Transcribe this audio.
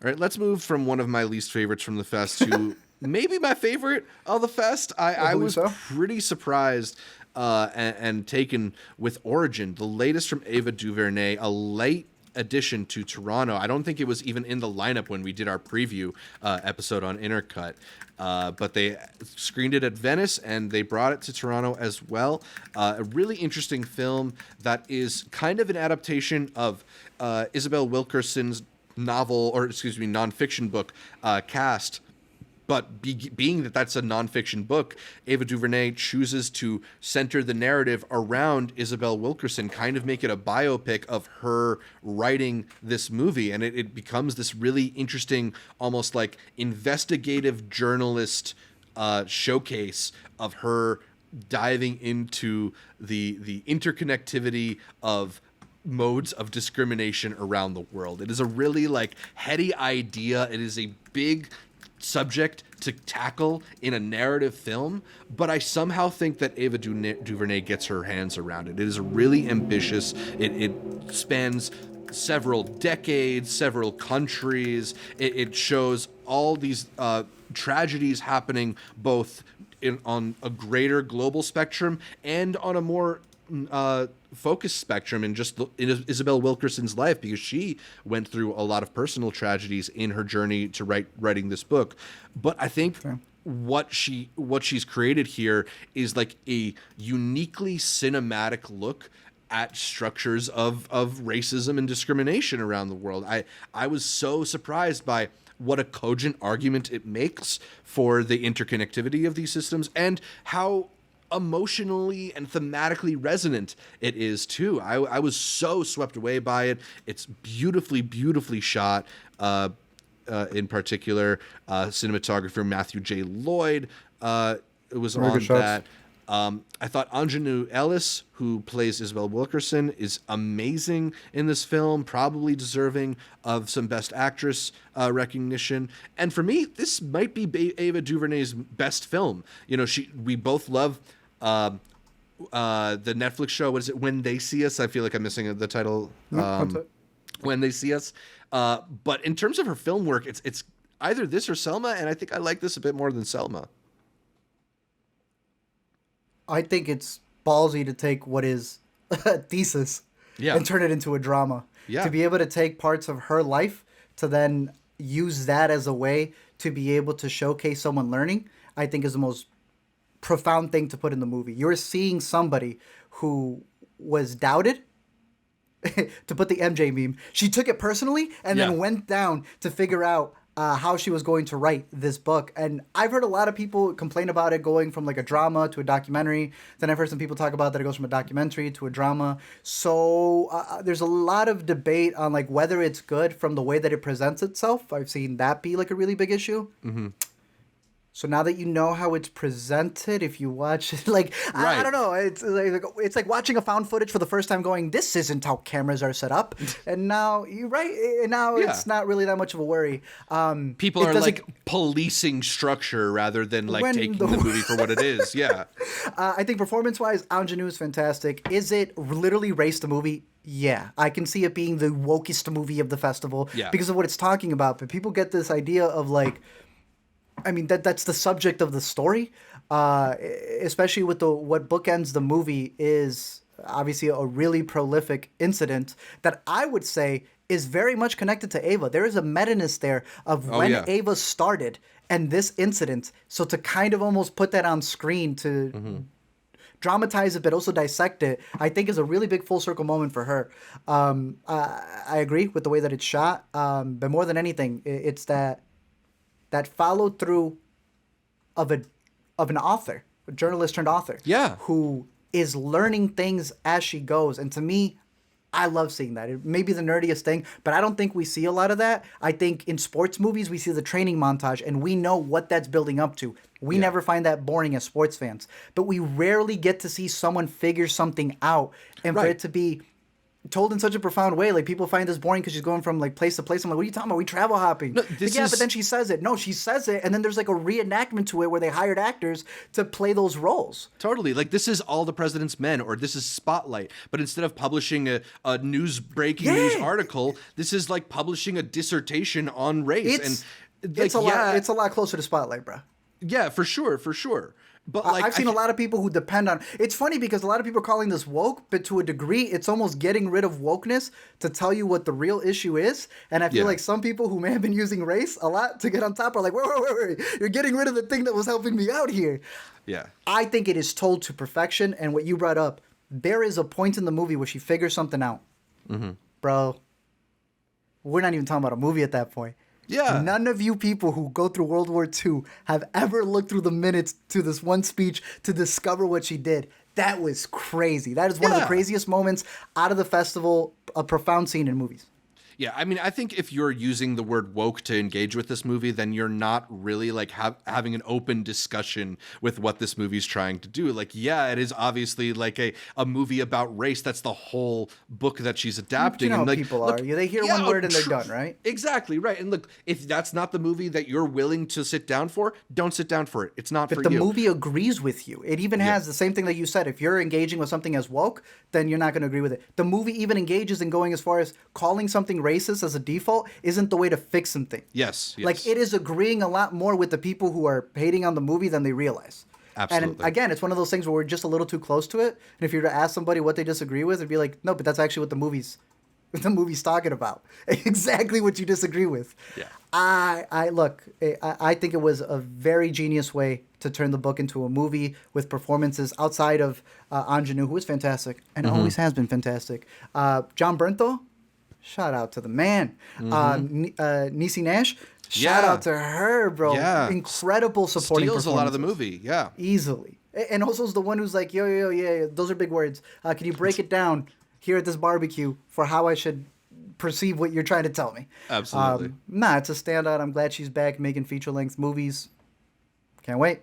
All right, let's move from one of my least favorites from the fest to maybe my favorite of the fest. I believe was so. pretty surprised and taken with Origin, the latest from Ava DuVernay, a late addition to Toronto. I don't think it was even in the lineup when we did our preview episode on Intercut. But they screened it at Venice and they brought it to Toronto as well. A really interesting film that is kind of an adaptation of Isabel Wilkerson's nonfiction book, Cast. But being that that's a nonfiction book, Ava DuVernay chooses to center the narrative around Isabel Wilkerson, kind of make it a biopic of her writing this movie. And it becomes this really interesting, almost like investigative journalist showcase of her diving into the interconnectivity of modes of discrimination around the world. It is a really like heady idea. It is a big subject to tackle in a narrative film, but I somehow think that Ava DuVernay gets her hands around it. It is really ambitious. It spans several decades, several countries. It shows all these tragedies happening both on a greater global spectrum and on a more focused spectrum in just in Isabel Wilkerson's life, because she went through a lot of personal tragedies in her journey to writing this book. But I think what she's created here is like a uniquely cinematic look at structures of racism and discrimination around the world. I was so surprised by what a cogent argument it makes for the interconnectivity of these systems and how emotionally and thematically resonant it is too. I was so swept away by it. It's beautifully shot. In particular, cinematographer Matthew J. Lloyd was Very on good shots. that. I thought Anjanou Ellis, who plays Isabel Wilkerson, is amazing in this film, probably deserving of some Best Actress recognition. And for me, this might be Ava DuVernay's best film. You know, we both love the Netflix show. What is it? When They See Us. I feel like I'm missing the title. That's it. When They See Us. But in terms of her film work, it's either this or Selma, and I think I like this a bit more than Selma. I think it's ballsy to take what is a thesis and turn it into a drama. Yeah. To be able to take parts of her life to then use that as a way to be able to showcase someone learning, I think is the most profound thing to put in the movie. You're seeing somebody who was doubted, to put the MJ meme. She took it personally and then went down to figure out how she was going to write this book. And I've heard a lot of people complain about it going from like a drama to a documentary. Then I've heard some people talk about that it goes from a documentary to a drama. So there's a lot of debate on like whether it's good from the way that it presents itself. I've seen that be like a really big issue. Mm-hmm. So now that you know how it's presented, if you watch it, like, I don't know, it's like watching a found footage for the first time going, this isn't how cameras are set up. And now, it's not really that much of a worry. People are like policing structure rather than like taking the movie for what it is. Yeah. I think performance-wise, Anjanou is fantastic. Is it literally race the movie? Yeah, I can see it being the wokest movie of the festival because of what it's talking about. But people get this idea of like, I mean, that's the subject of the story, especially with what bookends the movie is obviously a really prolific incident that I would say is very much connected to Ava. There is a meta-ness there of when Ava started and this incident. So to kind of almost put that on screen to dramatize it but also dissect it, I think is a really big full circle moment for her. I agree with the way that it's shot, but more than anything, it's that follow through of an author, a journalist turned author, who is learning things as she goes. And to me, I love seeing that. It may be the nerdiest thing, but I don't think we see a lot of that. I think in sports movies, we see the training montage and we know what that's building up to. We never find that boring as sports fans, but we rarely get to see someone figure something out and for it to be told in such a profound way. Like, people find this boring because she's going from like place to place. I'm like, what are you talking about? We travel hopping. No, Like, yeah, but then she says it. No, she says it, and then there's like a reenactment to it where they hired actors to play those roles. Totally. Like, this is All the President's Men, or this is Spotlight. But instead of publishing a breaking news article, this is like publishing a dissertation on race. It's a lot closer to Spotlight, bro. Yeah, for sure. But like, I've seen a lot of people who depend on. It's funny because a lot of people are calling this woke, but to a degree, it's almost getting rid of wokeness to tell you what the real issue is. And I feel like some people who may have been using race a lot to get on top are like, wait, you're getting rid of the thing that was helping me out here. Yeah. I think it is told to perfection. And what you brought up, there is a point in the movie where she figures something out. Mm-hmm. Bro, we're not even talking about a movie at that point. Yeah. None of you people who go through World War II have ever looked through the minutes to this one speech to discover what she did. That was crazy. That is one of the craziest moments out of the festival, a profound scene in movies. Yeah, I mean, I think if you're using the word woke to engage with this movie, then you're not really like having an open discussion with what this movie's trying to do. Like, yeah, it is obviously like a movie about race. That's the whole book that she's adapting. You know and how like, people are. They hear one word and they're done, right? Exactly, right. And look, if that's not the movie that you're willing to sit down for, don't sit down for it. It's not for you. But the movie agrees with you. It even has the same thing that you said. If you're engaging with something as woke, then you're not going to agree with it. The movie even engages in going as far as calling something racist as a default isn't the way to fix something. Yes. Like, it is agreeing a lot more with the people who are hating on the movie than they realize. Absolutely. And again, it's one of those things where we're just a little too close to it. And if you were to ask somebody what they disagree with, it'd be like, no, but that's actually what the movie's talking about. Exactly what you disagree with. Yeah. I think it was a very genius way to turn the book into a movie with performances outside of Anjanou, who is fantastic and always has been fantastic. John Bernthal, shout out to the man. Niecy Nash, shout out to her, bro. Yeah. Incredible supporting performances. Steals a lot of the movie, yeah. Easily. And also is the one who's like, yo, yeah, those are big words. Can you break it down here at this barbecue for how I should perceive what you're trying to tell me? Absolutely. It's a standout. I'm glad she's back making feature-length movies. Can't wait.